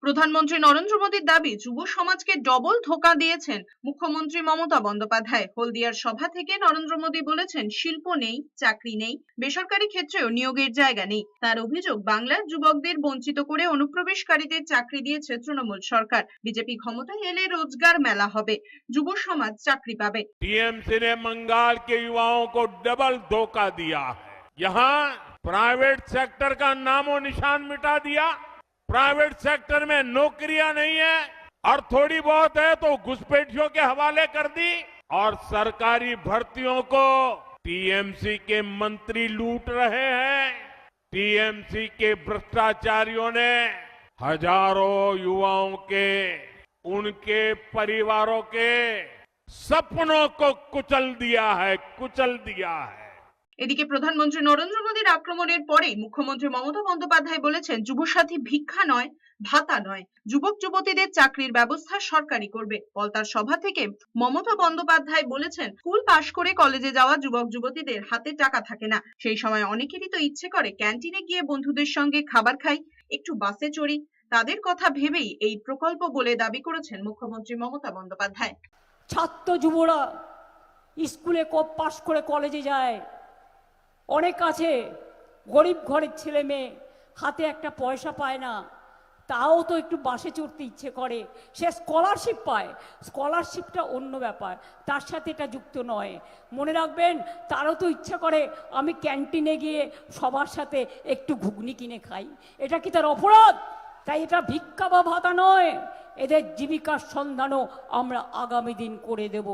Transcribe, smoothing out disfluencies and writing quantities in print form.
প্রধানমন্ত্রী নরেন্দ্র মোদীর দাবি, যুব সমাজকে ডবল ধোঁকা দিয়েছেন মুখ্যমন্ত্রী মমতা বন্দ্যোপাধ্যায়। হলদিয়ার সভা থেকে নরেন্দ্র মোদী বলেছেন, শিল্প নেই, চাকরি নেই, বেসরকারি ক্ষেত্রেও নিয়োগের জায়গা নেই। তার অভিযোগ, বাংলার যুবকদের বঞ্চিত করে অনুপ্রবেশকারীদের চাকরি দিয়েছে তৃণমূল সরকার। বিজেপি ক্ষমতায় এলে রোজগার মেলা হবে, যুব সমাজ চাকরি পাবে। टीएमसी ने बंगाल के युवाओं को डबल धोखा दिया है। यहाँ प्राइवेट सेक्टर का नामो निशान मिटा दिया। प्राइवेट सेक्टर में नौकरियां नहीं है और थोड़ी बहुत है तो घुसपैठियों के हवाले कर दी। और सरकारी भर्तियों को टीएमसी के मंत्री लूट रहे हैं। टीएमसी के भ्रष्टाचारियों ने हजारों युवाओं के, उनके परिवारों के सपनों को कुचल दिया है, कुचल दिया है। এদিকে প্রধানমন্ত্রী নরেন্দ্র মোদীর আক্রমণের পরেই মুখ্যমন্ত্রী মমতা বন্দ্যোপাধ্যায় বলেছেন, যুবসাথী ভিক্ষা নয়, ভাতা নয়, যুবক যুবতীদের চাকরির ব্যবস্থা সরকারই করবে। পলতার সভা থেকে মমতা বন্দ্যোপাধ্যায় বলেছেন, স্কুল পাশ করে কলেজে যাওয়া যুবক যুবতীদের হাতে টাকা থাকে না। সেই সময় অনেকেরই তো ইচ্ছে করে ক্যান্টিনে গিয়ে বন্ধুদের সঙ্গে খাবার খাই, একটু বাসে চড়ি। তাদের কথা ভেবেই এই প্রকল্প বলে দাবি করেছেন মুখ্যমন্ত্রী মমতা বন্দ্যোপাধ্যায়। ছাত্র যুবরা স্কুলে পাশ করে কলেজে যায়, অনেক আছে গরিব ঘরের ছেলে মেয়ে, হাতে একটা পয়সা পায় না, তাও তো একটু বাসে চড়তে ইচ্ছে করে, সে স্কলারশিপ পায়। স্কলারশিপটা অন্য ব্যাপার, তার সাথে এটা যুক্ত নয়। মনে রাখবেন, তারও তো ইচ্ছা করে আমি ক্যান্টিনে গিয়ে সবার সাথে একটু ঘুগনি কিনে খাই। এটা কি তার অপরাধ? তাই এটা ভিক্ষা বা ভাতা নয়, এদের জীবিকার সন্ধানও আমরা আগামী দিন করে দেব।